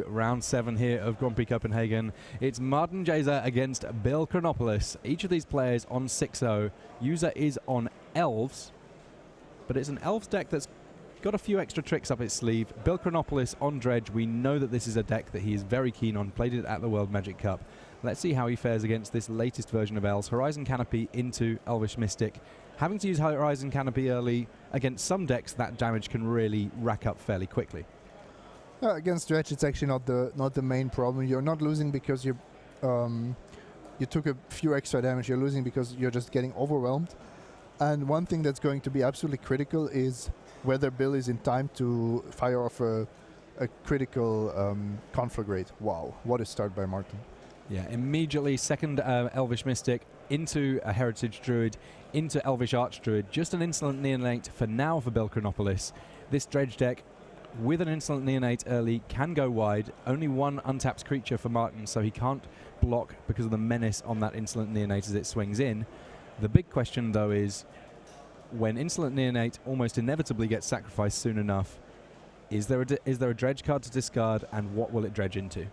Round 7 here of Grand Prix Copenhagen. It's Martin Jaser against Bill Chronopoulos. Each of these players on 6-0. User is on Elves, but it's an Elves deck that's got a few extra tricks up its sleeve. Bill Chronopoulos on Dredge. We know that this is a deck that he is very keen on. Played it at the World Magic Cup. Let's see how he fares against this latest version of Elves. Horizon Canopy into Elvish Mystic. Having to use Horizon Canopy early against some decks, that damage can really rack up fairly quickly. Against Dredge, it's actually not the main problem. You're not losing because you took a few extra damage. You're losing because you're just getting overwhelmed. And one thing that's going to be absolutely critical is whether Bill is in time to fire off a critical Conflagrate. Wow, what a start by Martin. Yeah, immediately second Elvish Mystic into a Heritage Druid, into Elvish Archdruid. Just an Insolent Neonate for now for Bill Chronopoulos. This Dredge deck with an Insolent Neonate early can go wide. Only one untapped creature for Martin, so he can't block because of the menace on that Insolent Neonate as it swings in. The big question, though, is when Insolent Neonate almost inevitably gets sacrificed soon enough, is there a Dredge card to discard, and what will it dredge into?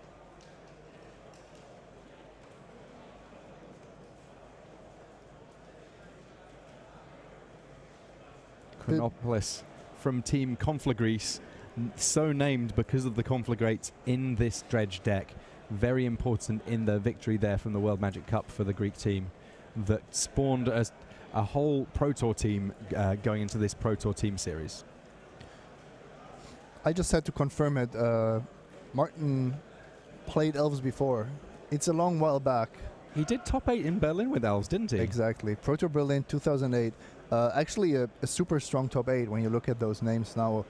Chronopoulos from Team Conflagrease, so named because of the Conflagrates in this Dredge deck. Very important in the victory there from the World Magic Cup for the Greek team that spawned a whole Pro Tour team going into this Pro Tour team series. I just had to confirm it. Martin played Elves before. It's a long while back. He did top 8 in Berlin with Elves, didn't he? Exactly. Pro Tour Berlin 2008. Actually a super strong top 8 when you look at those names now.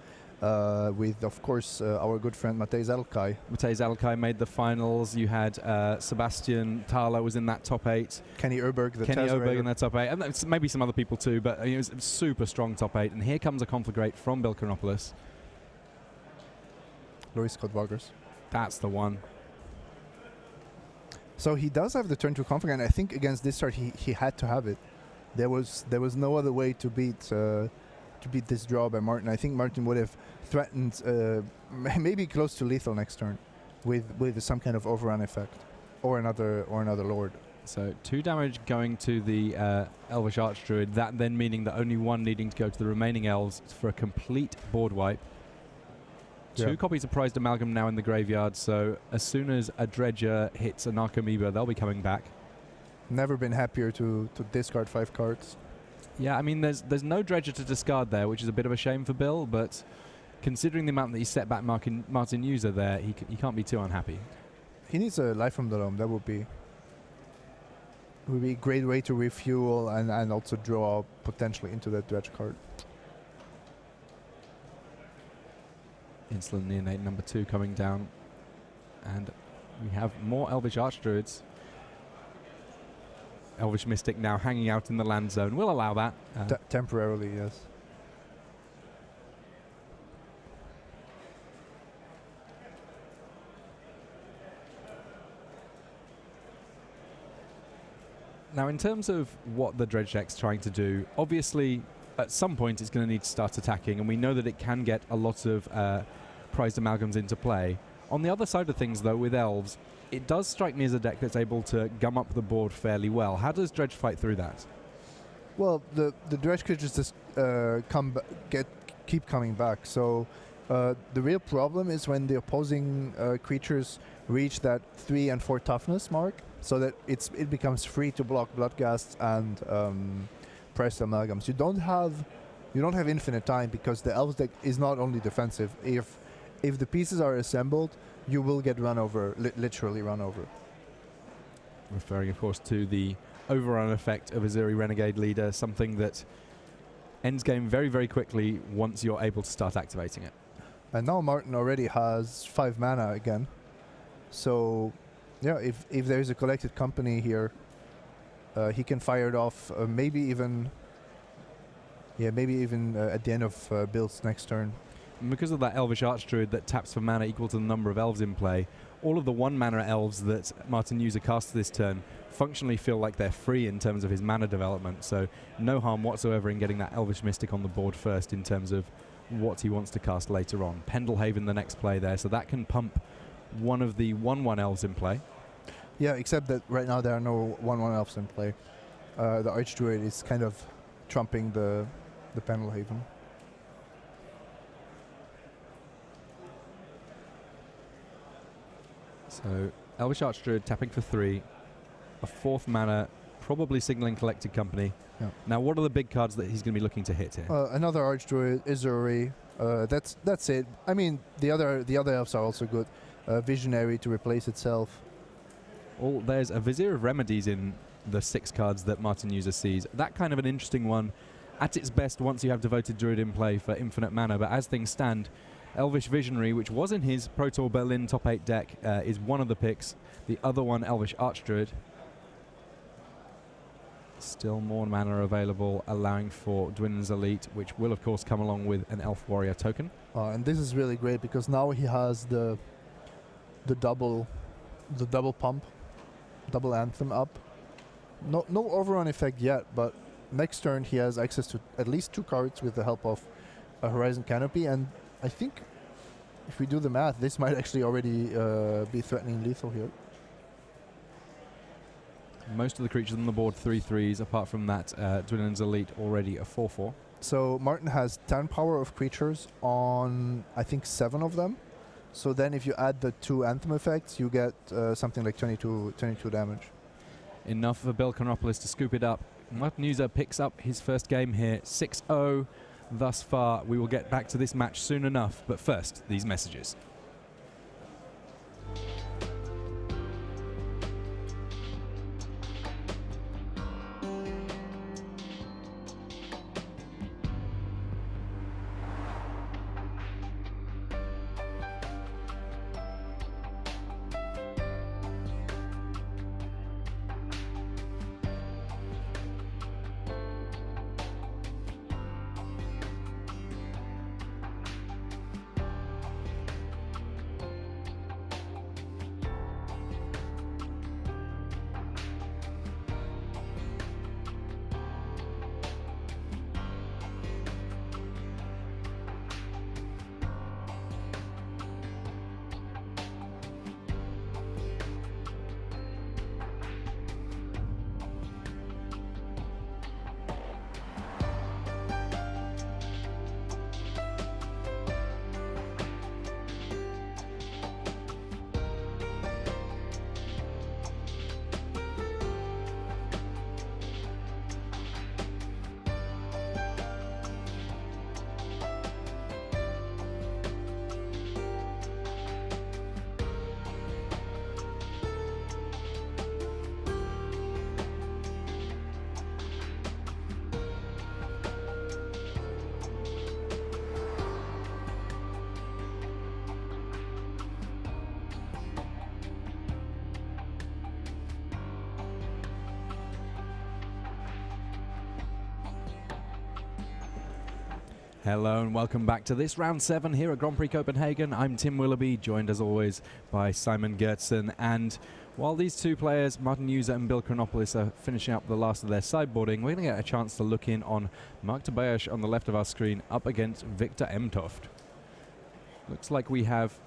With, of course, our good friend Matej Zadelkai. Matej Zadelkai made the finals. You had Sebastian Thaler was in that top 8. Kenny Oberg, Kenny Oberg in that top 8. And maybe some other people too, but it was a super strong top 8. And here comes a Conflagrate from Bill Chronopoulos. Loris Scott Vargas. That's the one. So he does have the turn to Conflagrate, and I think against this start he had to have it. There was no other way to beat this draw by Martin. I think Martin would have threatened maybe close to lethal next turn with some kind of overrun effect or another Lord. So 2 damage going to the Elvish Archdruid, that then meaning that only 1 needing to go to the remaining Elves for a complete board wipe. 2 copies of Prized Amalgam now in the graveyard, so as soon as a Dredger hits a Narcomoeba, they'll be coming back. Never been happier to discard 5 cards. Yeah, I mean, there's no Dredger to discard there, which is a bit of a shame for Bill, but considering the amount that he set back Martin User there, he can't be too unhappy. He needs a Life from the Loam. That would be a great way to refuel and also draw potentially into that Dredge card. Insolent Neonate number 2 coming down, and we have more Elvish Archdruids. Elvish Mystic now hanging out in the land zone. We'll allow that. Temporarily, yes. Now, in terms of what the Dredge deck's trying to do, obviously, at some point it's going to need to start attacking, and we know that it can get a lot of Prized Amalgams into play. On the other side of things, though, with Elves, it does strike me as a deck that's able to gum up the board fairly well. How does Dredge fight through that? Well, the Dredge creatures just keep coming back. So the real problem is when the opposing creatures reach that 3 and 4 toughness mark, so that it becomes free to block Bloodghast and Prized Amalgams. You don't have infinite time because the Elves deck is not only defensive. If the pieces are assembled, you will get run over, literally run over. Referring, of course, to the overrun effect of Azuri Renegade Leader, something that ends game very, very quickly once you're able to start activating it. And now Martin already has 5 mana again. So, yeah, if there's a collected company here, he can fire it off, maybe even at the end of Bill's next turn. And because of that Elvish Archdruid that taps for mana equal to the number of elves in play, all of the 1 mana elves that Martin User casts this turn functionally feel like they're free in terms of his mana development, so no harm whatsoever in getting that Elvish Mystic on the board first in terms of what he wants to cast later on. Pendelhaven the next play there, so that can pump one of the 1/1 elves in play. Yeah, except that right now there are no 1/1 elves in play. The Archdruid is kind of trumping the Pendelhaven. So Elvish Archdruid tapping for 3, a 4th mana, probably signaling Collected Company. Yeah. Now, what are the big cards that he's going to be looking to hit here? Another Archdruid, Izuri. That's it. I mean, the other elves are also good. Visionary to replace itself. Well, there's a Vizier of Remedies in the 6 cards that Martin User sees. That kind of an interesting one at its best once you have Devoted Druid in play for infinite mana, but as things stand, Elvish Visionary, which was in his Pro Tour Berlin top 8 deck, is one of the picks. The other one, Elvish Archdruid. Still more mana available, allowing for Dwin's Elite, which will of course come along with an Elf Warrior token. And this is really great because now he has the double pump, double anthem up. No overrun effect yet, but next turn he has access to at least 2 cards with the help of a Horizon Canopy, and I think if we do the math, this might actually already be threatening lethal here. Most of the creatures on the board 3/3s, apart from that Dwin's Elite already a 4/4. So Martin has 10 power of creatures on, I think, 7 of them. So then if you add the 2 anthem effects, you get something like 22 damage. Enough for Bill Chronopoulos to scoop it up. Martin User picks up his first game here, 6-0 thus far. We will get back to this match soon enough, but first, these messages. Hello and welcome back to this round 7 here at Grand Prix Copenhagen. I'm Tim Willoughby, joined as always by Simon Gertsen. And while these two players, Martin User and Bill Chronopoulos, are finishing up the last of their sideboarding, we're going to get a chance to look in on Mark Tobias on the left of our screen up against Victor Emtoft. Looks like we have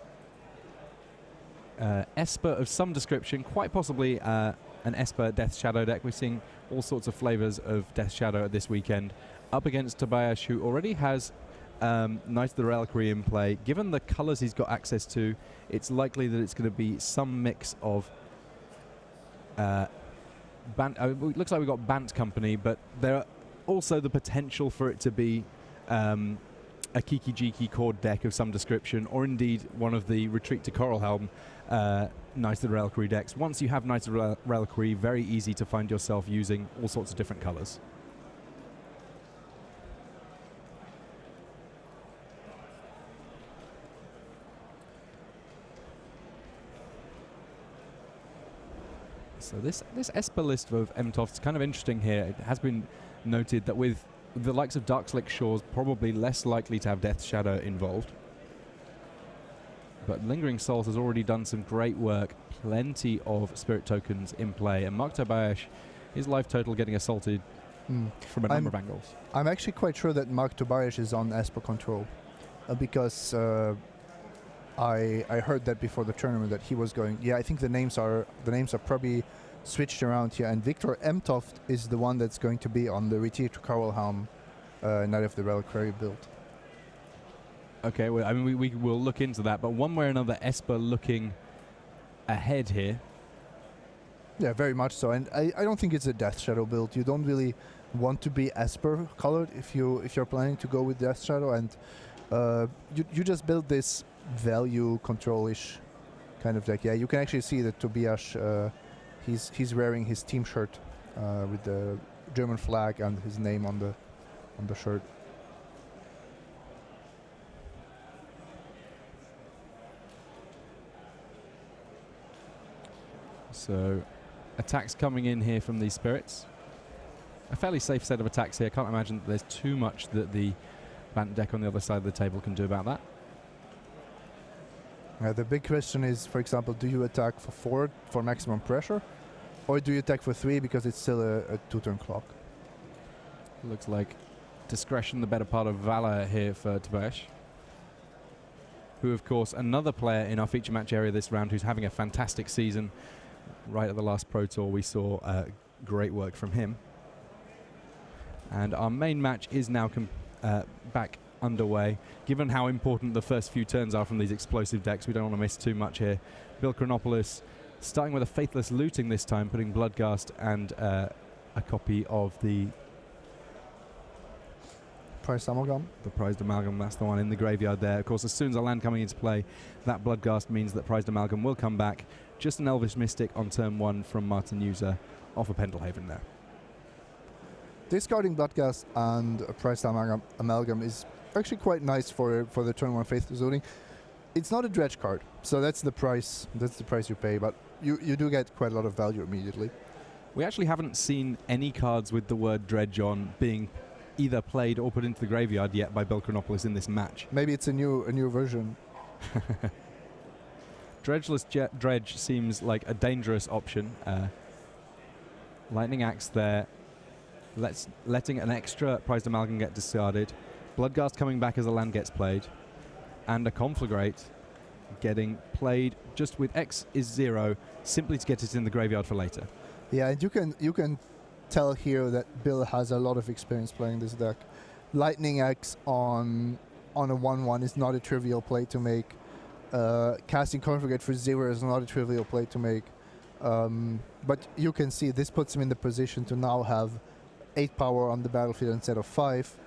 Esper of some description, quite possibly an Esper Death Shadow deck. We're seeing all sorts of flavors of Death Shadow this weekend, up against Tobias, who already has Knight of the Reliquary in play. Given the colors he's got access to, it's likely that it's going to be some mix of it looks like we've got Bant Company, but there are also the potential for it to be a Kiki Jiki Chord deck of some description, or indeed one of the Retreat to Coralhelm Knight of the Reliquary decks. Once you have Knight of the Reliquary, very easy to find yourself using all sorts of different colors. So this Esper list of Emtoft's kind of interesting here. It has been noted that with the likes of Darkslick Shores, probably less likely to have Death Shadow involved. But Lingering Souls has already done some great work. Plenty of Spirit tokens in play. And Mark Tobias, his life total getting assaulted from a number of angles. I'm actually quite sure that Mark Tobias is on Esper control. Because I heard that before the tournament that he was going. Yeah, I think the names are probably switched around here. And Victor Emtoft is the one that's going to be on the Retreat to Carolhelm Knight of the Reliquary build. Okay, well, I mean, we will look into that, but one way or another, Esper looking ahead here. Yeah, very much so. And I don't think it's a Death Shadow build. You don't really want to be Esper colored if you're planning to go with Death Shadow, and you just build this value control-ish kind of deck. Yeah, you can actually see that Tobias, he's wearing his team shirt with the German flag and his name on the shirt. So attacks coming in here from these spirits. A fairly safe set of attacks here. Can't imagine that there's too much that the Bant deck on the other side of the table can do about that. The big question is, for example, do you attack for 4 for maximum pressure, or do you attack for 3 because it's still a 2-turn clock? Looks like discretion the better part of valor here for Tobias, who of course another player in our feature match area this round who's having a fantastic season. Right at the last Pro Tour we saw great work from him. And our main match is now back underway. Given how important the first few turns are from these explosive decks, we don't want to miss too much here. Bill Chronopoulos starting with a Faithless Looting this time, putting Bloodghast and a copy of the Prized Amalgam. The Prized Amalgam, that's the one in the graveyard there. Of course, as soon as a land coming into play, that Bloodghast means that Prized Amalgam will come back. Just an Elvish Mystic on turn 1 from Martin User off of Pendelhaven there. Discarding Bloodghast and a Prized Amalgam is actually quite nice for the turn 1 Faithless Looting. It's not a dredge card, so that's the price you pay, but you do get quite a lot of value immediately. We actually haven't seen any cards with the word dredge on being either played or put into the graveyard yet by Bill Chronopoulos in this match. Maybe it's a new version. Dredgeless Dredge seems like a dangerous option. Lightning Axe there, letting an extra Prized Amalgam get discarded. Bloodghast coming back as a land gets played. And a Conflagrate getting played just with X is 0, simply to get it in the graveyard for later. Yeah, and you can tell here that Bill has a lot of experience playing this deck. Lightning Axe on a 1/1 is not a trivial play to make. Casting Conflagrate for 0 is not a trivial play to make. But you can see this puts him in the position to now have 8 power on the battlefield instead of 5,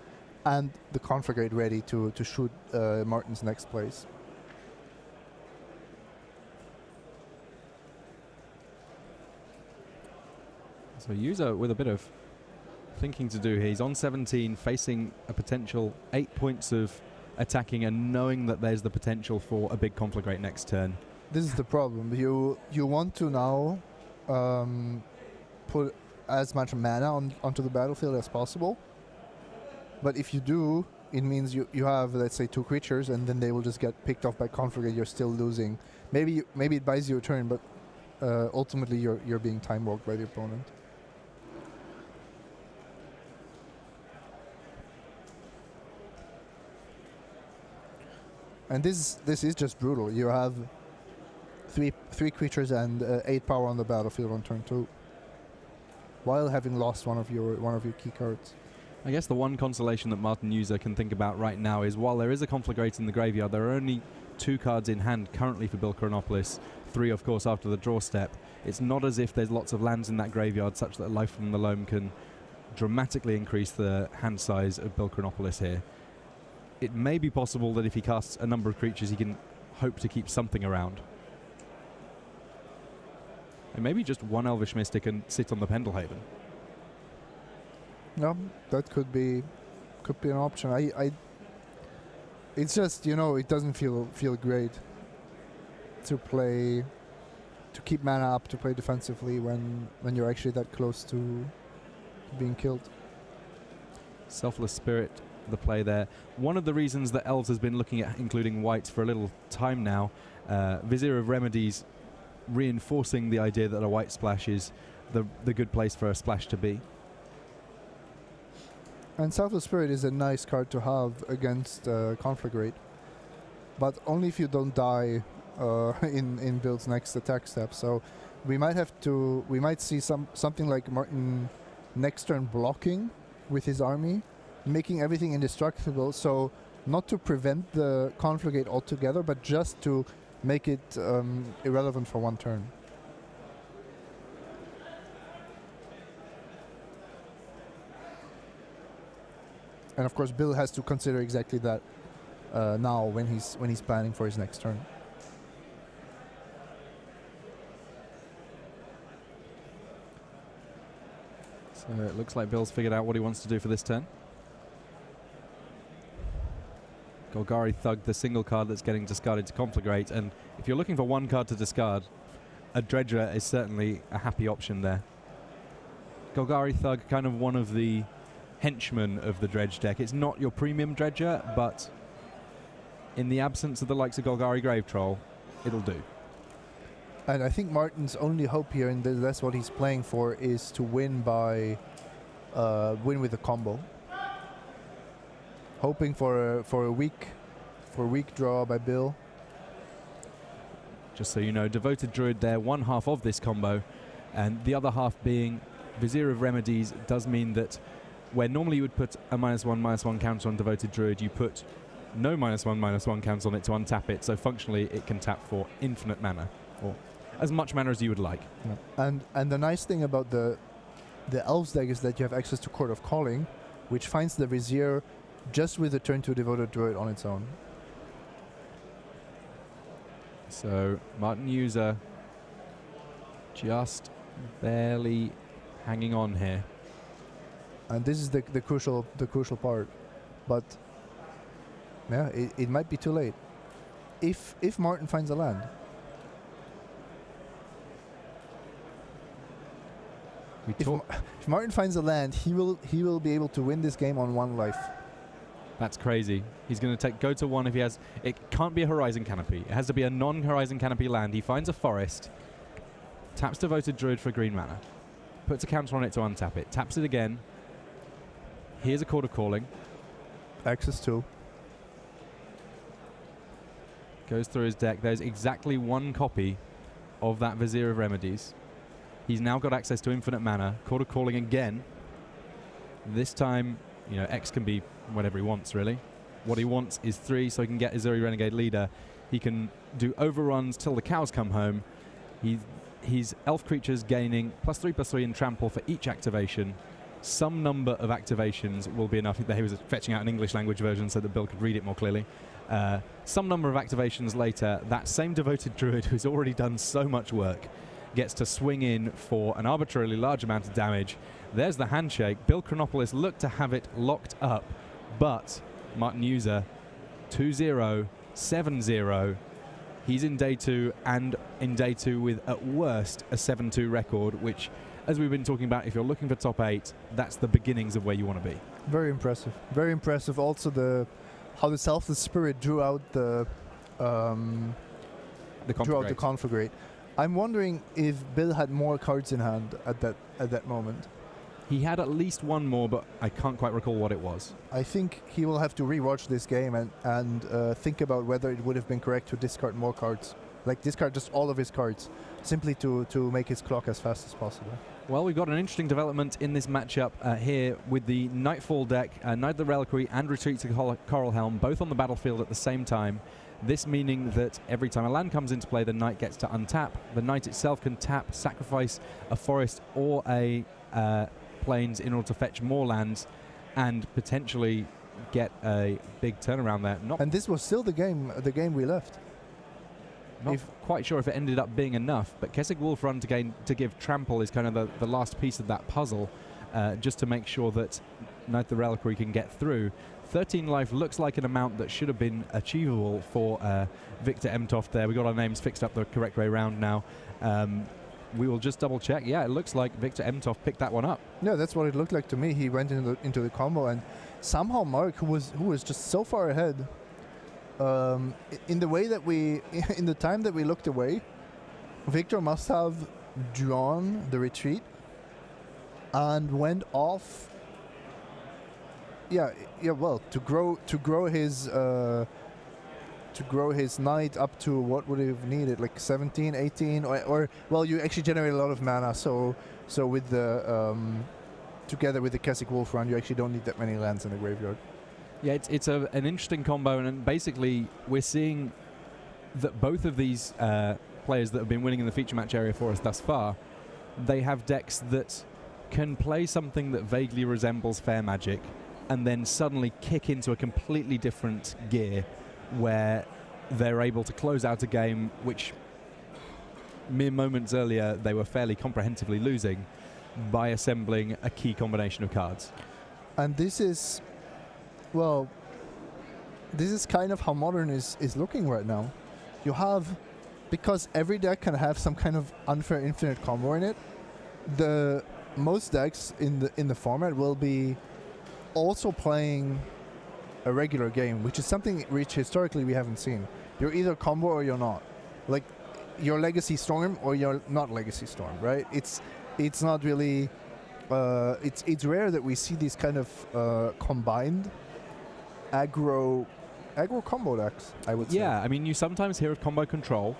and the Conflagrate ready to shoot Martin's next place. So User with a bit of thinking to do here. He's on 17, facing a potential 8 points of attacking and knowing that there's the potential for a big Conflagrate next turn. This is the problem. You want to now put as much mana onto the battlefield as possible. But if you do, it means you have, let's say, 2 creatures, and then they will just get picked off by Conflagrate. You're still losing. Maybe it buys you a turn, but ultimately you're being time walked by the opponent. And this is just brutal. You have three creatures and 8 power on the battlefield on turn 2, while having lost one of your key cards. I guess the one consolation that Martin User can think about right now is while there is a Conflagrate in the graveyard, there are only 2 cards in hand currently for Bill Chronopoulos, 3 of course after the draw step. It's not as if there's lots of lands in that graveyard such that Life from the Loam can dramatically increase the hand size of Bill Chronopoulos here. It may be possible that if he casts a number of creatures he can hope to keep something around. And maybe just one Elvish Mystic and sit on the Pendelhaven. No, that could be an option. It's just, it doesn't feel great to keep mana up, to play defensively when you're actually that close to being killed. Selfless Spirit, the play there. One of the reasons that Elves has been looking at including whites for a little time now, Vizier of Remedies reinforcing the idea that a white splash is the good place for a splash to be. And Selfless Spirit is a nice card to have against Conflagrate. but only if you don't die in Bill's next attack step. So we might see something like Martin next turn blocking with his army, making everything indestructible. So not to prevent the conflagate altogether, but just to make it irrelevant for one turn. And of course, Bill has to consider exactly that now when he's planning for his next turn. So it looks like Bill's figured out what he wants to do for this turn. Golgari Thug, the single card that's getting discarded to Conflagrate, and if you're looking for one card to discard, a Dredger is certainly a happy option there. Golgari Thug, kind of one of the henchmen of the Dredge deck. It's not your premium Dredger, but in the absence of the likes of Golgari Grave Troll, it'll do. And I think Martin's only hope here, and that's what he's playing for, is to win by win with a combo. Hoping for a weak draw by Bill. Just so you know, Devoted Druid there, one half of this combo, and the other half being Vizier of Remedies does mean that where normally you would put a -1/-1 counter on Devoted Druid, you put no -1/-1 counter on it to untap it, so functionally it can tap for infinite mana, or as much mana as you would like. Yeah. And the nice thing about the Elves deck is that you have access to Court of Calling, which finds the Vizier just with a turn to Devoted Druid on its own. So Martin User just barely hanging on here. And this is the crucial part. But yeah, it might be too late. If Martin finds a land. If Martin finds a land, he will be able to win this game on 1 life. That's crazy. He's going to go to 1 if he has... It can't be a Horizon Canopy. It has to be a non-Horizon Canopy land. He finds a forest, taps Devoted Druid for green mana, puts a counter on it to untap it, taps it again. Here's a Court of Calling. Access 2. Goes through his deck. There's exactly 1 copy of that Vizier of Remedies. He's now got access to infinite mana. Court of Calling again. This time, you know, X can be whatever he wants, really. What he wants is 3, so he can get Azuri Renegade Leader. He can do overruns till the cows come home. He's elf creatures gaining +3/+3 in trample for each activation. Some number of activations will be enough. He was fetching out an English language version so that Bill could read it more clearly. Some number of activations later, that same Devoted Druid who's already done so much work gets to swing in for an arbitrarily large amount of damage. There's the handshake. Bill Chronopolis looked to have it locked up, but Martin User 2-0, 7-0. He's in day 2, and in day 2 with, at worst, a 7-2 record, which, as we've been talking about, if you're looking for top 8, that's the beginnings of where you want to be. Very impressive. Very impressive. Also, how the Selfless Spirit drew out the Conflagrate. I'm wondering if Bill had more cards in hand at that moment. He had at least 1 more, but I can't quite recall what it was. I think he will have to rewatch this game and think about whether it would have been correct to discard more cards. Like discard just all of his cards, simply to make his clock as fast as possible. Well, we've got an interesting development in this matchup here with the Nightfall deck, Knight of the Reliquary and Retreat to Coral Helm, both on the battlefield at the same time. This meaning that every time a land comes into play, the Knight gets to untap. The Knight itself can tap, sacrifice a forest or a plains in order to fetch more lands and potentially get a big turnaround there. And this was still the game we left. Not quite sure if it ended up being enough, but Kessig Wolf Run to give trample is kind of the last piece of that puzzle, just to make sure that Knight of the Reliquary can get through. 13 life looks like an amount that should have been achievable for Victor Emtoft there. We got our names fixed up the correct way round now. We will just double check. Yeah, it looks like Victor Emtoft picked that one up. Yeah, that's what it looked like to me. He went into the combo, and somehow Mark, who was just so far ahead, in the time that we looked away, Victor must have drawn the retreat and went off. Yeah. Well, to grow his to grow his knight up to what would he have needed, like 17, 18, or well, you actually generate a lot of mana. So with the together with the Keswick Wolf Run, you actually don't need that many lands in the graveyard. Yeah, it's an interesting combo, and basically we're seeing that both of these players that have been winning in the feature match area for us thus far, they have decks that can play something that vaguely resembles Fair Magic and then suddenly kick into a completely different gear where they're able to close out a game which mere moments earlier they were fairly comprehensively losing by assembling a key combination of cards. And this is, well, this is kind of how Modern is looking right now. You have, because every deck can have some kind of unfair infinite combo in it, the most decks in the format will be also playing a regular game, which is something which historically we haven't seen. You're either combo or you're not. Like, you're Legacy Storm or you're not Legacy Storm, right? It's not really. It's rare that we see these kind of combined aggro combo decks, I would say. Yeah, I mean, you sometimes hear of combo control.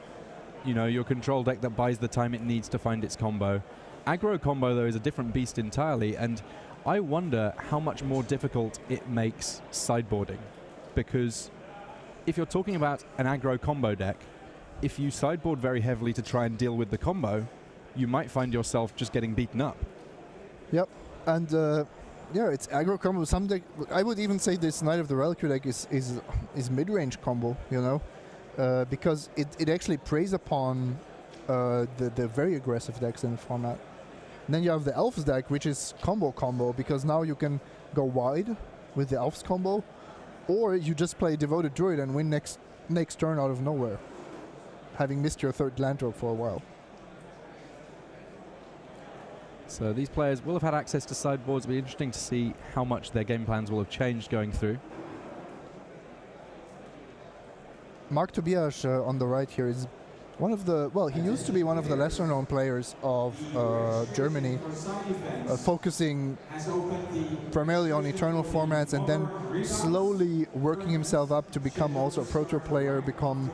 You know, your control deck that buys the time it needs to find its combo. Aggro combo, though, is a different beast entirely, and I wonder how much more difficult it makes sideboarding. Because if you're talking about an aggro combo deck, if you sideboard very heavily to try and deal with the combo, you might find yourself just getting beaten up. Yep, and yeah, it's aggro combo. Some deck, I would even say this Knight of the Reliquary deck is mid-range combo, you know, because it actually preys upon the very aggressive decks in the format. And then you have the Elves deck, which is combo, because now you can go wide with the Elves combo, or you just play Devoted Druid and win next turn out of nowhere, having missed your third land drop for a while. So these players will have had access to sideboards. It'll be interesting to see how much their game plans will have changed going through. Mark Tobias on the right here is one of the, well, he used to be one of the lesser known players of Germany, focusing primarily on Eternal formats and then slowly working himself up to become also a Pro Tour player, become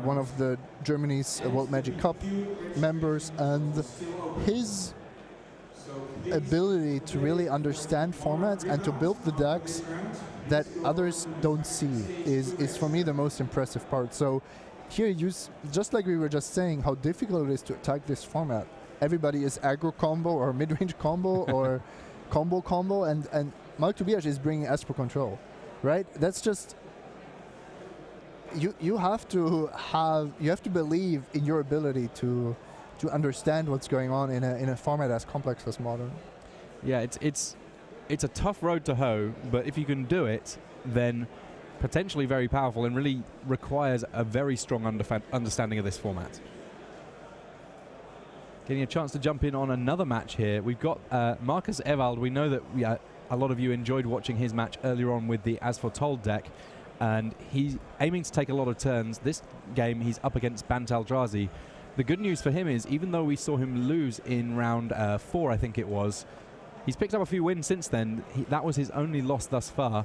one of the Germany's World Magic Cup members, and his ability to really understand formats and to build the decks that others don't see is for me the most impressive part. So here, just like we were just saying, how difficult it is to attack this format. Everybody is aggro combo or mid-range combo or combo, and Mark Tobias is bringing Esper Control, right? That's just, you have to believe in your ability to understand what's going on in a format as complex as Modern. Yeah, it's a tough road to hoe, but if you can do it, then potentially very powerful and really requires a very strong understanding of this format. Getting a chance to jump in on another match here. We've got Marcus Ewald. We know that a lot of you enjoyed watching his match earlier on with the As Foretold deck, and he's aiming to take a lot of turns. This game, he's up against Bant Eldrazi. The good news for him is, even though we saw him lose in round 4, I think it was, he's picked up a few wins since then. That was his only loss thus far.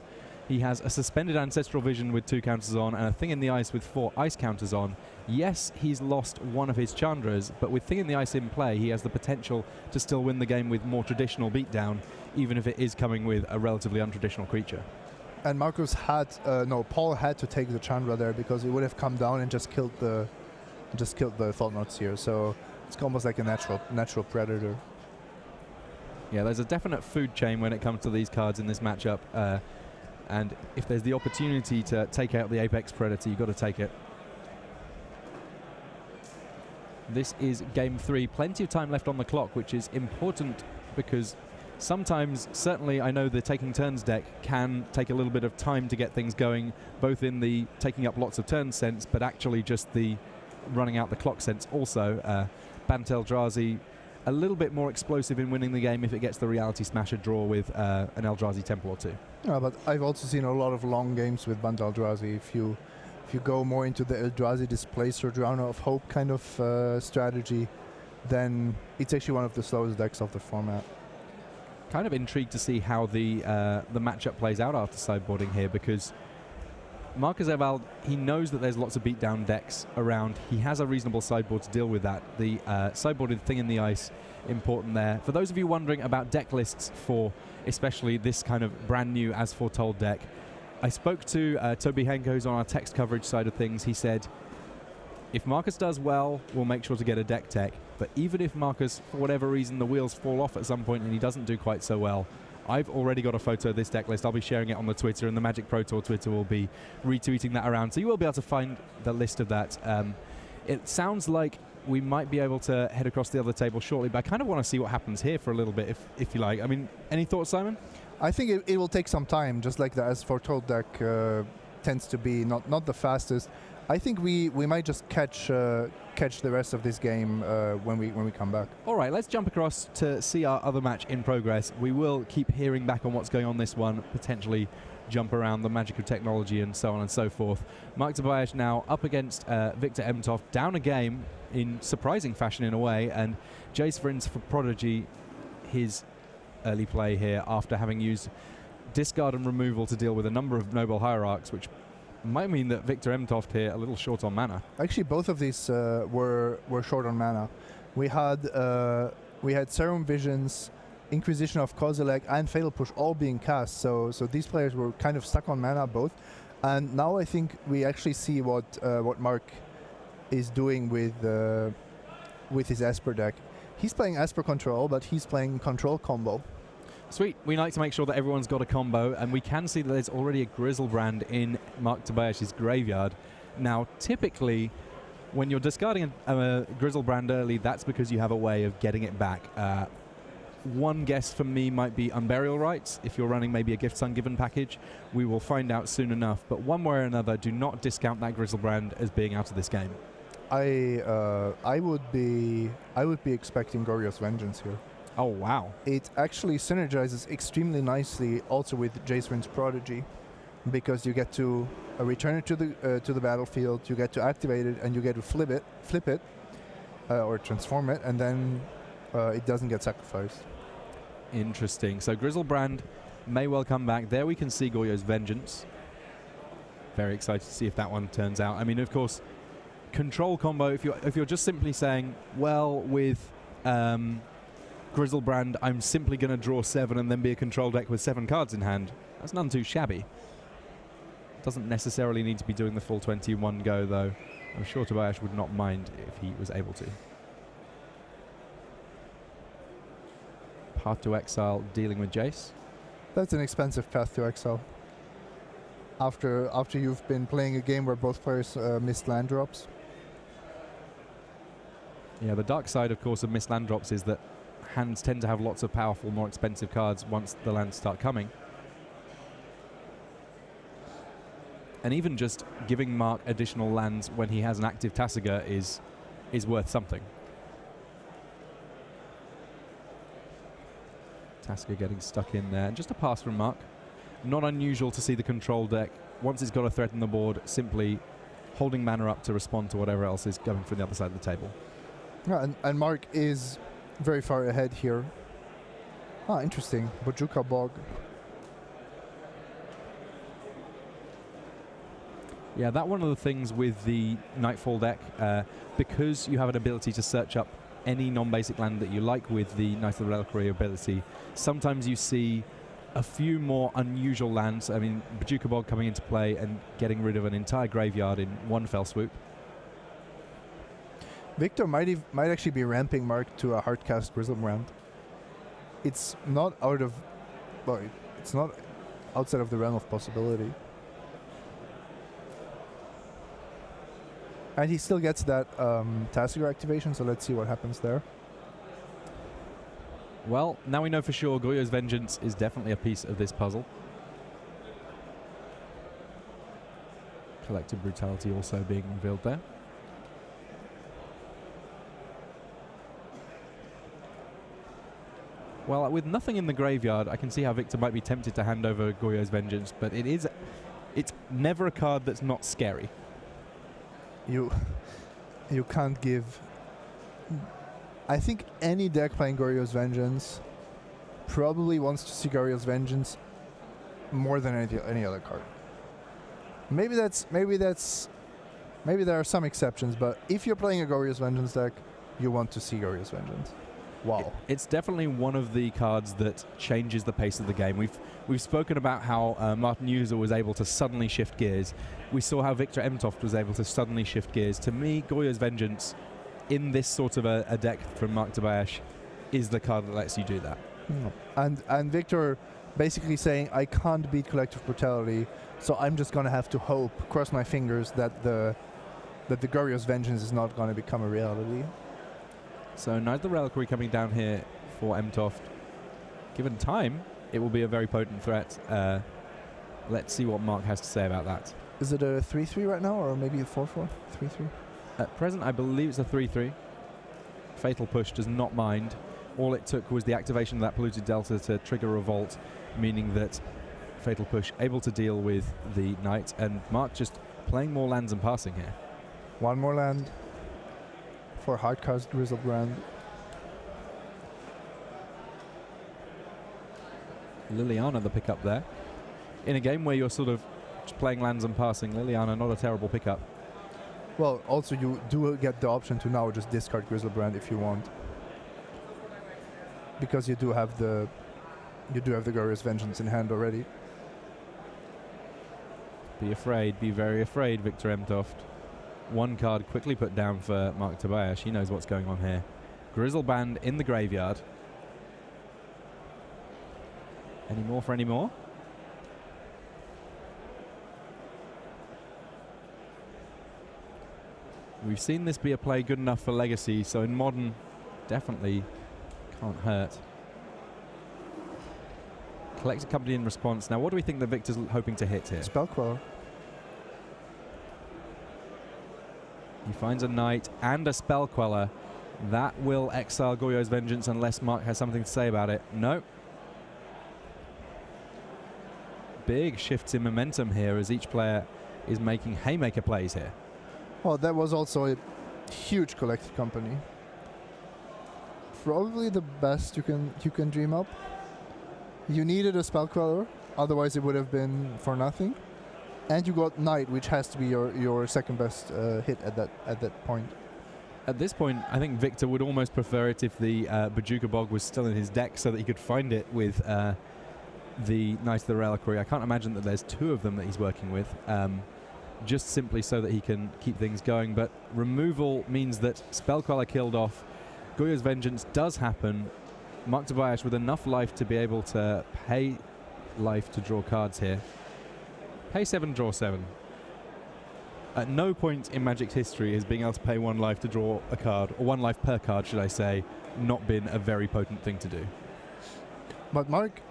He has a suspended Ancestral Vision with 2 counters on and a Thing in the Ice with 4 ice counters on. Yes, he's lost one of his Chandras, but with Thing in the Ice in play, he has the potential to still win the game with more traditional beatdown, even if it is coming with a relatively untraditional creature. And Paul had to take the Chandra there because he would have come down and just killed the Thought Knots here. So it's almost like a natural predator. Yeah, there's a definite food chain when it comes to these cards in this matchup. And if there's the opportunity to take out the Apex Predator, you've got to take it. This is game 3. Plenty of time left on the clock, which is important because sometimes, certainly I know the taking turns deck can take a little bit of time to get things going, both in the taking up lots of turns sense, but actually just the running out the clock sense also. Bant Eldrazi, a little bit more explosive in winning the game if it gets the Reality Smasher draw with an Eldrazi Temple or 2. Yeah, but I've also seen a lot of long games with Bant Eldrazi. If you go more into the Eldrazi Displacer, Drowner of Hope kind of strategy, then it's actually one of the slowest decks of the format. Kind of intrigued to see how the matchup plays out after sideboarding here, because Marcus Evald, he knows that there's lots of beatdown decks around. He has a reasonable sideboard to deal with that. The sideboarded Thing in the Ice, important there. For those of you wondering about deck lists for especially this kind of brand new As Foretold deck, I spoke to Toby Henko, who's on our text coverage side of things. He said, if Marcus does well, we'll make sure to get a deck tech. But even if Marcus, for whatever reason, the wheels fall off at some point and he doesn't do quite so well, I've already got a photo of this deck list. I'll be sharing it on the Twitter, and the Magic Pro Tour Twitter will be retweeting that around. So you will be able to find the list of that. It sounds like we might be able to head across the other table shortly, but I kind of want to see what happens here for a little bit, if you like. I mean, any thoughts, Simon? I think it will take some time, just like the As Foretold deck tends to be not the fastest. I think we might just catch the rest of this game when we come back. All right, let's jump across to see our other match in progress. We will keep hearing back on what's going on this one, potentially jump around the magic of technology and so on and so forth. Mark Tobias now up against Victor Emtoft, down a game in surprising fashion in a way, and Jace Vrins for Prodigy, his early play here after having used discard and removal to deal with a number of Noble Hierarchs, which might mean that Victor Emtoft here a little short on mana. Actually, both of these were short on mana. We had Serum Visions, Inquisition of Kozilek, and Fatal Push all being cast. So these players were kind of stuck on mana both. And now I think we actually see what Mark is doing with his Esper deck. He's playing Esper Control, but he's playing Control Combo. Sweet. We like to make sure that everyone's got a combo, and we can see that there's already a Grizzlebrand in Mark Tobias's graveyard. Now, typically, when you're discarding a Grizzlebrand early, that's because you have a way of getting it back. One guess for me might be Unburial Rites, if you're running maybe a Gifts Ungiven package. We will find out soon enough, but one way or another, do not discount that Grizzlebrand as being out of this game. I would be expecting Goryo's Vengeance here. Oh, wow. It actually synergizes extremely nicely also with Jace Vrins Prodigy, because you get to return it to the battlefield, you get to activate it, and you get to flip it, or transform it, and then it doesn't get sacrificed. Interesting. So Grizzlebrand may well come back. There we can see Goryo's Vengeance. Very excited to see if that one turns out. I mean, of course, control combo, if you're just simply saying, well, with Grizzlebrand, I'm simply going to draw 7 and then be a control deck with 7 cards in hand. That's none too shabby. Doesn't necessarily need to be doing the full 20 in one go, though. I'm sure Tobias would not mind if he was able to. Path to Exile, dealing with Jace. That's an expensive Path to Exile. After you've been playing a game where both players missed land drops. Yeah, the dark side, of course, of missed land drops is that hands tend to have lots of powerful, more expensive cards once the lands start coming. And even just giving Mark additional lands when he has an active Tasigur is worth something. Tasigur getting stuck in there. And just a pass from Mark. Not unusual to see the control deck, once it's got a threat on the board, simply holding mana up to respond to whatever else is going from the other side of the table. Yeah, and Mark is very far ahead here. Ah, interesting. Bojuka Bog. Yeah, that one of the things with the Nightfall deck, because you have an ability to search up any non-basic land that you like with the Knight of the Reliquary ability, sometimes you see a few more unusual lands. I mean, Bojuka Bog coming into play and getting rid of an entire graveyard in one fell swoop. Victor might actually be ramping Mark to a hardcast Grizzlebrand. It's not it's not outside of the realm of possibility. And he still gets that Tasigur activation, so let's see what happens there. Well, now we know for sure Goryo's Vengeance is definitely a piece of this puzzle. Collective Brutality also being revealed there. Well, with nothing in the graveyard, I can see how Victor might be tempted to hand over Goryo's Vengeance, but it's never a card that's not scary. You can't give... I think any deck playing Goryo's Vengeance probably wants to see Goryo's Vengeance more than any other card. maybe there are some exceptions, but if you're playing a Glorious Vengeance deck, you want to see Glorious Vengeance. Wow. It's definitely one of the cards that changes the pace of the game. We've spoken about how Martin User was able to suddenly shift gears. We saw how Victor Emtoft was able to suddenly shift gears. To me, Goyo's Vengeance, in this sort of a deck from Mark Tobias, is the card that lets you do that. And Victor basically saying, I can't beat Collective Brutality, so I'm just going to have to hope, cross my fingers, that the Glorious Vengeance is not going to become a reality. So Knight of the Reliquary coming down here for Emtoft. Given time, it will be a very potent threat. Let's see what Mark has to say about that. Is it a 3-3 right now, or maybe a 4-4? 3-3? At present, I believe it's a 3-3. Fatal Push does not mind. All it took was the activation of that Polluted Delta to trigger Revolt, meaning that Fatal Push able to deal with the Knight, and Mark just playing more lands and passing here. One more land for Hardcast Griselbrand. Liliana the pickup there. In a game where you're sort of just playing lands and passing, Liliana not a terrible pickup. Well, also you do get the option to now just discard Griselbrand if you want, because you do have the Glorious Vengeance in hand already. Be afraid, be very afraid, Victor Emtoft. One card quickly put down for Mark Tobias. He knows what's going on here. Griselbrand in the graveyard. Any more for any more? We've seen this be a play good enough for Legacy, so in Modern, definitely can't hurt. Collect a company in response. Now, what do we think that Victor's hoping to hit here? Spellqueller. He finds a Knight and a Spellqueller. That will exile Goyo's Vengeance unless Mark has something to say about it. No. Big shifts in momentum here as each player is making haymaker plays here. Well, that was also a huge collected company. Probably the best you can dream up. You needed a Spellqueller, otherwise it would have been for nothing. And you got Knight, which has to be your second best hit at that point. At this point, I think Victor would almost prefer it if the Bajuka Bog was still in his deck so that he could find it with the Knight of the Reliquary. I can't imagine that there's two of them that he's working with, just simply so that he can keep things going. But removal means that Spellqueller killed off. Goyo's Vengeance does happen. Mark Tobias with enough life to be able to pay life to draw cards here. Pay 7, draw 7. At no point in Magic's history has being able to pay 1 life to draw a card, or 1 life per card, should I say, not been a very potent thing to do. But Mark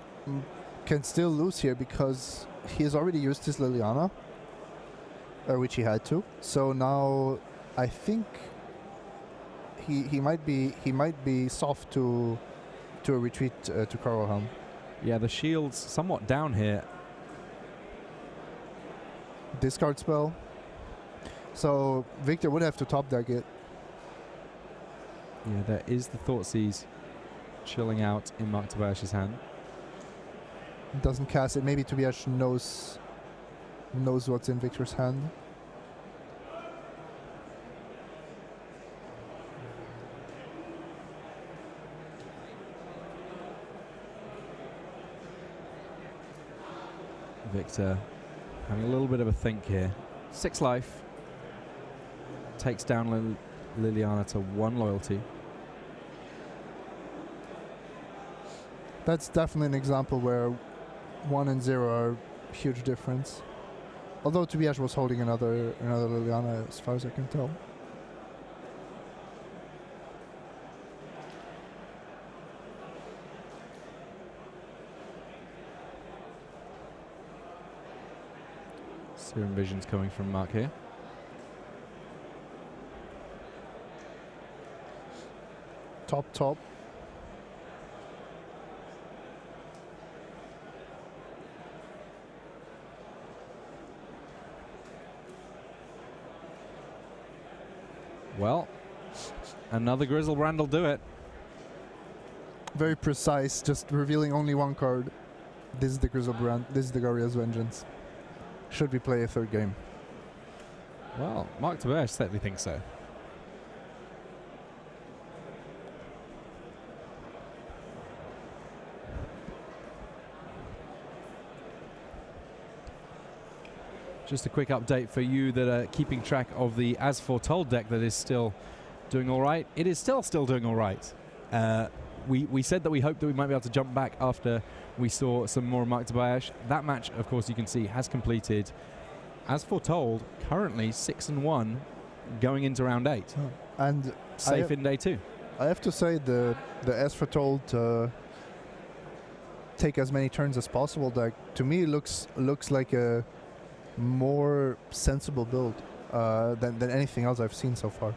can still lose here because he has already used his Liliana, which he had to. So now I think he might be soft to a retreat to Carlhelm. Yeah, the shield's somewhat down here. Discard spell. So Victor would have to top deck it. Yeah, there is the Thoughtseize chilling out in Mark Tobias' hand. Doesn't cast it. Maybe Tobias knows what's in Victor's hand. Victor having a little bit of a think here. 6 life. Takes down Liliana to 1 loyalty. That's definitely an example where 1 and 0 are a huge difference. Although Tobias was holding another Liliana as far as I can tell. Serum Vision's coming from Mark here. Top. Well, another Griselbrand will do it. Very precise, just revealing only 1 card. This is the Griselbrand. This is the Glorious Vengeance. should we play a third game? Well, Mark Tobias certainly thinks so. Just a quick update for you that are keeping track of the As Foretold deck that is still doing all right. It is still doing all right. We said that we hoped that we might be able to jump back after we saw some more Mark Tobias. That match, of course, you can see has completed. As Foretold, currently 6-1 going into round 8. And safe in day 2. I have to say the As Foretold take as many turns as possible deck to me looks like a more sensible build than anything else I've seen so far.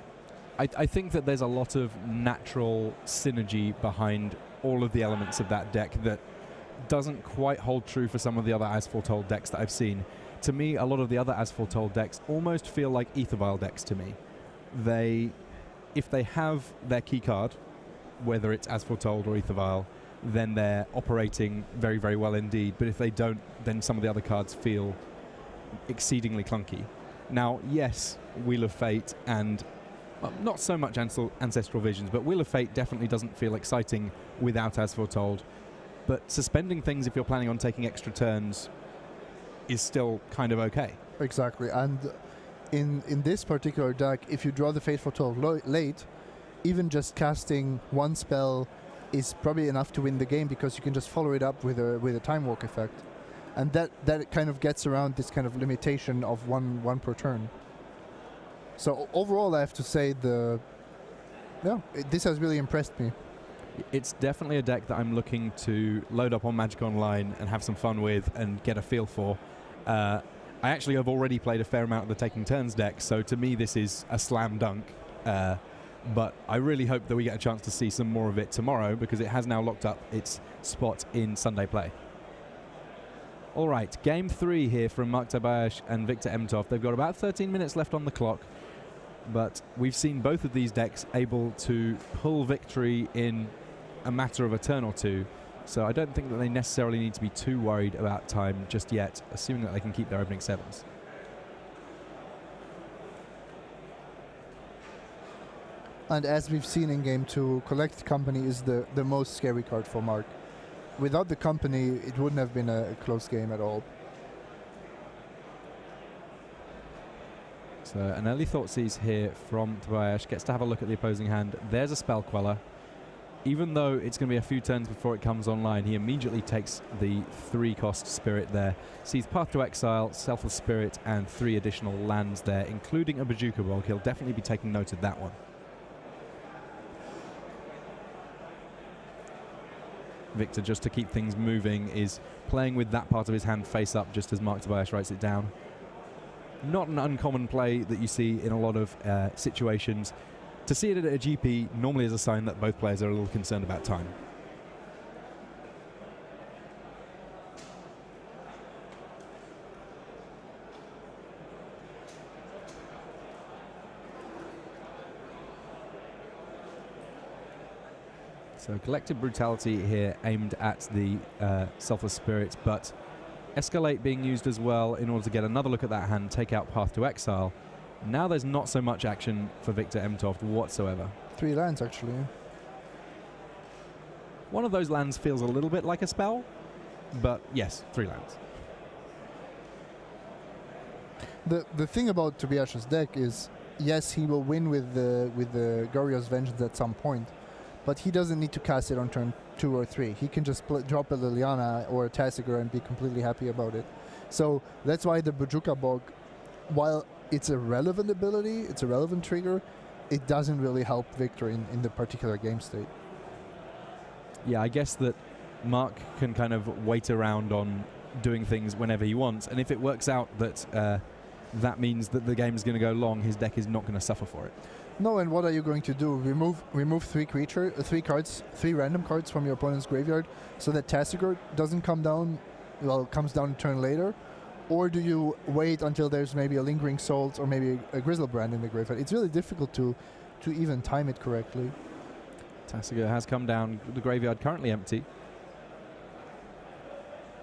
I think that there's a lot of natural synergy behind all of the elements of that deck that doesn't quite hold true for some of the other As Foretold decks that I've seen. To me, a lot of the other As Foretold decks almost feel like Aethervile decks to me. If they have their key card, whether it's As Foretold or Aethervile, then they're operating very, very well indeed. But if they don't, then some of the other cards feel exceedingly clunky. Now, yes, Wheel of Fate and not so much Ancestral Visions, but Wheel of Fate definitely doesn't feel exciting without As Foretold. But suspending things if you're planning on taking extra turns is still kind of okay. Exactly, and in this particular deck, if you draw the Fate Foretold late, even just casting one spell is probably enough to win the game because you can just follow it up with a Time Walk effect. And that kind of gets around this kind of limitation of one per turn. So overall, I have to say this has really impressed me. It's definitely a deck that I'm looking to load up on Magic Online and have some fun with and get a feel for. I actually have already played a fair amount of the Taking Turns deck, so to me this is a slam dunk. But I really hope that we get a chance to see some more of it tomorrow because it has now locked up its spot in Sunday play. All right, game 3 here from Mark Tobias and Victor Emtov. They've got about 13 minutes left on the clock, but we've seen both of these decks able to pull victory in a matter of a turn or two. So I don't think that they necessarily need to be too worried about time just yet, assuming that they can keep their opening 7s. And as we've seen in game 2, Collect Company is the most scary card for Mark. Without the company, it wouldn't have been a close game at all. So an early Thoughtseize here from Tobias. Gets to have a look at the opposing hand. There's a Spell Queller. Even though it's going to be a few turns before it comes online, he immediately takes the 3-cost Spirit there. Sees Path to Exile, Selfless Spirit, and 3 additional lands there, including a Bajuka Bog. He'll definitely be taking note of that one. Victor, just to keep things moving, is playing with that part of his hand face up just as Mark Tobias writes it down. Not an uncommon play that you see in a lot of situations. To see it at a GP normally is a sign that both players are a little concerned about time. So Collective Brutality here aimed at the Selfless Spirit, but Escalate being used as well in order to get another look at that hand, take out Path to Exile. Now there's not so much action for Victor Emtov whatsoever. 3 lands, actually. One of those lands feels a little bit like a spell, but yes, 3 lands. The thing about Tobias' deck is, yes, he will win with the Goryo's Vengeance at some point, but he doesn't need to cast it on turn 2 or 3. He can just drop a Liliana or a Tasigur and be completely happy about it. So that's why the Bajuka Bog, while it's a relevant ability, it's a relevant trigger, it doesn't really help Victor in the particular game state. Yeah, I guess that Mark can kind of wait around on doing things whenever he wants, and if it works out that that means that the game is going to go long, his deck is not going to suffer for it. No, and what are you going to do? Remove 3 cards, 3 random cards from your opponent's graveyard, so that Tasigur doesn't come down. Well, it comes down a turn later, or do you wait until there's maybe a Lingering Souls or maybe a Grizzlebrand in the graveyard? It's really difficult to even time it correctly. Tasigur has come down. The graveyard currently empty.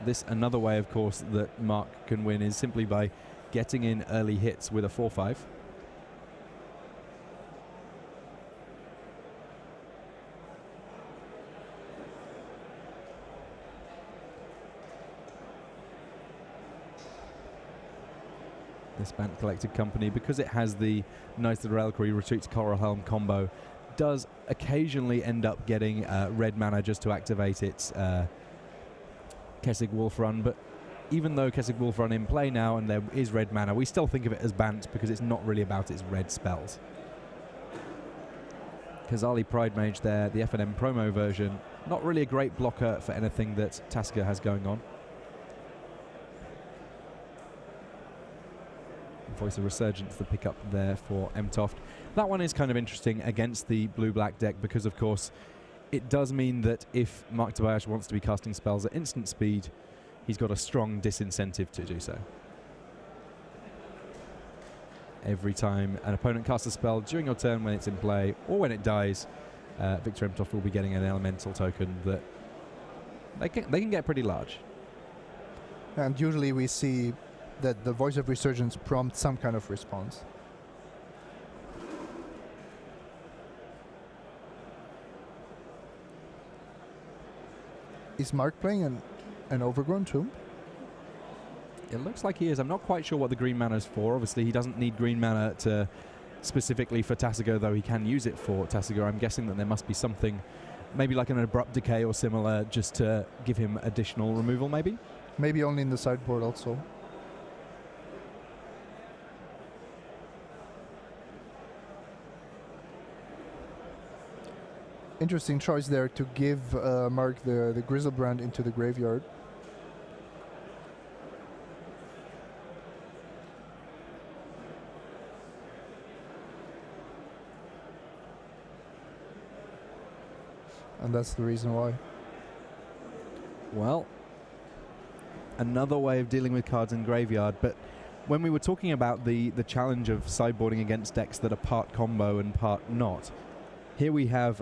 This another way, of course, that Mark can win is simply by getting in early hits with a 4-5. This Bant Collected Company, because it has the Knights of the Reliquary Retreat to Coral Helm combo, does occasionally end up getting red mana just to activate its Kessig Wolf Run, but even though Kessig Wolf Run in play now and there is red mana, we still think of it as Bant because it's not really about its red spells. Kazali Pride Mage there, the FNM promo version, not really a great blocker for anything that Tasigur has going on. Voice of Resurgence, the pickup there for Mtoft. That one is kind of interesting against the blue-black deck because, of course, it does mean that if Mark Tobias wants to be casting spells at instant speed, he's got a strong disincentive to do so. Every time an opponent casts a spell during your turn when it's in play or when it dies, Victor Mtoft will be getting an elemental token that they can get pretty large. And usually we see that the Voice of Resurgence prompts some kind of response. Is Mark playing an Overgrown Tomb? It looks like he is. I'm not quite sure what the green mana is for. Obviously, he doesn't need green mana to specifically for Tasigur, though he can use it for Tasigur. I'm guessing that there must be something, maybe like an Abrupt Decay or similar, just to give him additional removal, maybe? Maybe only in the sideboard also. Interesting choice there to give Mark the Grizzlebrand into the graveyard. And that's the reason why. Well, another way of dealing with cards in graveyard, but when we were talking about the challenge of sideboarding against decks that are part combo and part not, here we have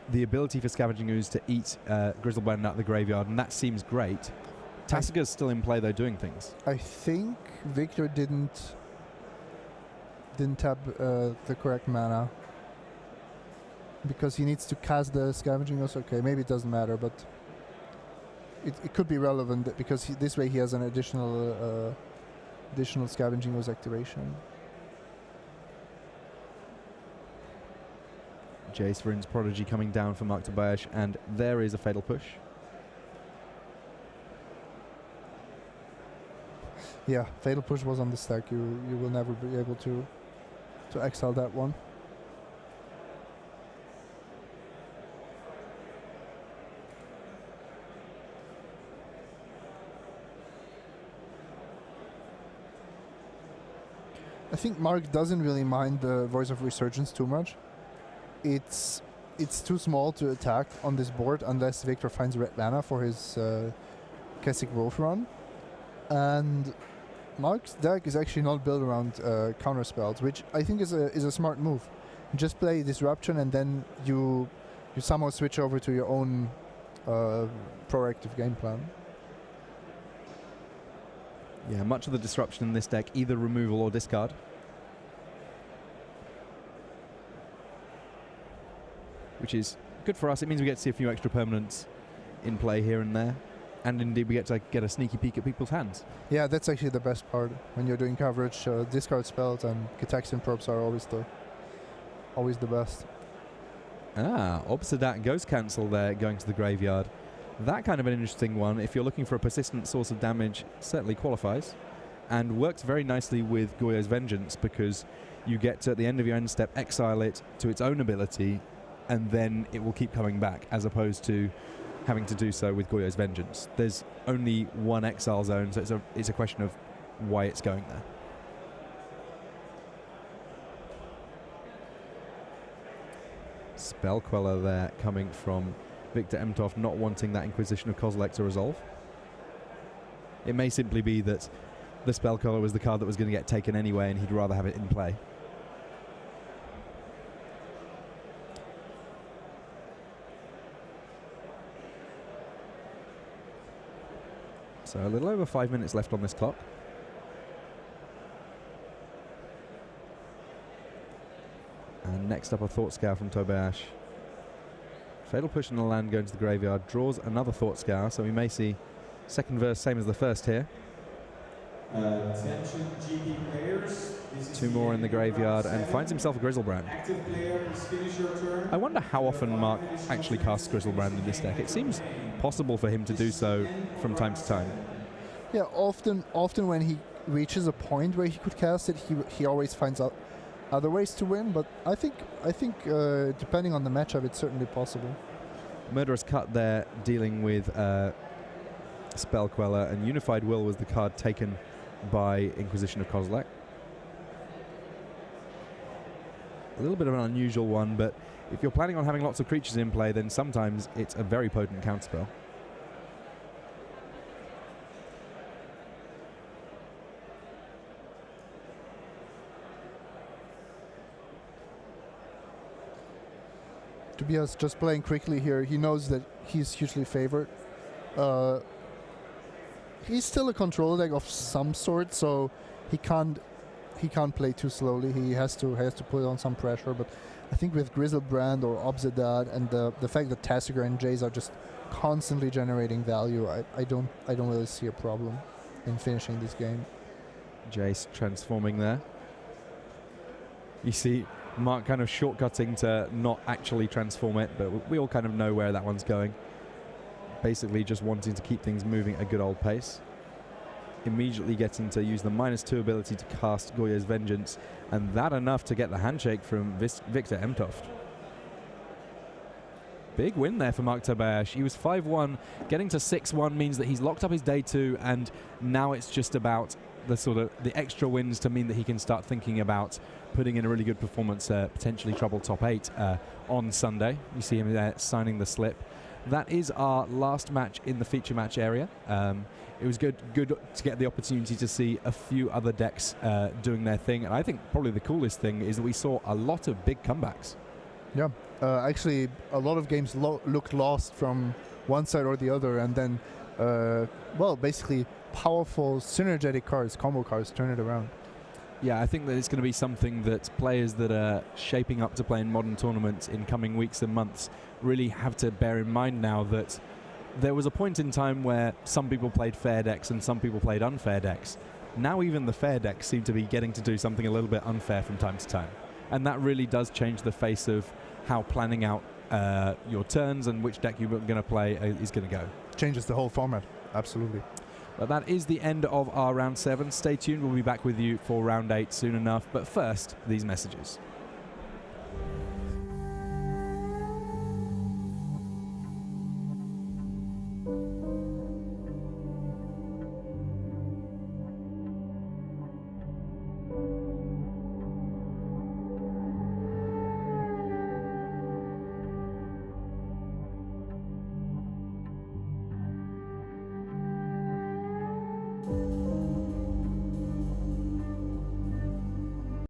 the ability for Scavenging Ooze to eat Grizzlebrand out of the graveyard, and that seems great. Tasigur's still in play, though, doing things. I think Victor didn't tap the correct mana because he needs to cast the Scavenging Ooze. Okay, maybe it doesn't matter, but it could be relevant because this way he has an additional Scavenging Ooze activation. Jace Vryn's Prodigy coming down for Mark Tobias, and there is a Fatal Push. Yeah, Fatal Push was on the stack. You will never be able to exile that one. I think Mark doesn't really mind the Voice of Resurgence too much. It's too small to attack on this board unless Victor finds red mana for his Kessig Wolf Run. And Mark's deck is actually not built around counter spells, which I think is a smart move. Just play Disruption and then you somehow switch over to your own proactive game plan. Yeah, much of the disruption in this deck, either removal or discard. Which is good for us. It means we get to see a few extra permanents in play here and there. And indeed we get to get a sneaky peek at people's hands. Yeah, that's actually the best part. When you're doing coverage, discard spells and Gitaxian Probes are always the best. Ah, Obsidat Ghost Cancel there going to the graveyard. That kind of an interesting one. If you're looking for a persistent source of damage, certainly qualifies. And works very nicely with Goyo's Vengeance because you get to, at the end of your end step, exile it to its own ability, and then it will keep coming back, as opposed to having to do so with Goyo's Vengeance. There's only one exile zone, so it's a question of why it's going there. Spell Queller there coming from Victor Mtoft, not wanting that Inquisition of Kozilek to resolve. It may simply be that the Spell Queller was the card that was going to get taken anyway and he'd rather have it in play. So a little over 5 minutes left on this clock. And next up, a Thought Scour from Tobayashi. Fatal Push in the land going to the graveyard. Draws another Thought Scour, so we may see second verse same as the first here. Attention GP players. Two more in the graveyard and finds himself a Grizzlebrand. Active player, please finish your turn. I wonder how often Mark actually casts Grizzlebrand in this deck. It seems possible for him to do so from time to time. Yeah, often when he reaches a point where he could cast it, he always finds out other ways to win. But I think depending on the matchup, it's certainly possible. Murderous Cut there, dealing with Spell Queller, and Unified Will was the card taken by Inquisition of Kozilek. A little bit of an unusual one, but if you're planning on having lots of creatures in play, then sometimes it's a very potent counterspell. Tobias just playing quickly here. He knows that he's hugely favored. He's still a control deck of some sort, so he can't play too slowly. He has to put on some pressure. But I think with Grizzlebrand or Obsidat and the fact that Tasigur and Jace are just constantly generating value, I don't really see a problem in finishing this game. Jace transforming there. You see Mark kind of shortcutting to not actually transform it, but we all kind of know where that one's going. Basically just wanting to keep things moving at a good old pace. Immediately getting to use the -2 ability to cast Goya's Vengeance, and that enough to get the handshake from Victor Emtoft. Big win there for Mark Tobayashi. He was 5-1. Getting to 6-1 means that he's locked up his day 2, and now it's just about the extra wins to mean that he can start thinking about putting in a really good performance, potentially trouble top 8 on Sunday. You see him there signing the slip. That is our last match in the feature match area. It was good to get the opportunity to see a few other decks doing their thing, and I think probably the coolest thing is that we saw a lot of big comebacks. Yeah, actually a lot of games looked lost from one side or the other, and then basically powerful synergetic cards, combo cards, turn it around. Yeah, I think that it's going to be something that players that are shaping up to play in modern tournaments in coming weeks and months really have to bear in mind now, that there was a point in time where some people played fair decks and some people played unfair decks. Now even the fair decks seem to be getting to do something a little bit unfair from time to time. And that really does change the face of how planning out your turns and which deck you're going to play is going to go. Changes the whole format, absolutely. But that is the end of our round 7. Stay tuned, we'll be back with you for round 8 soon enough. But first, these messages.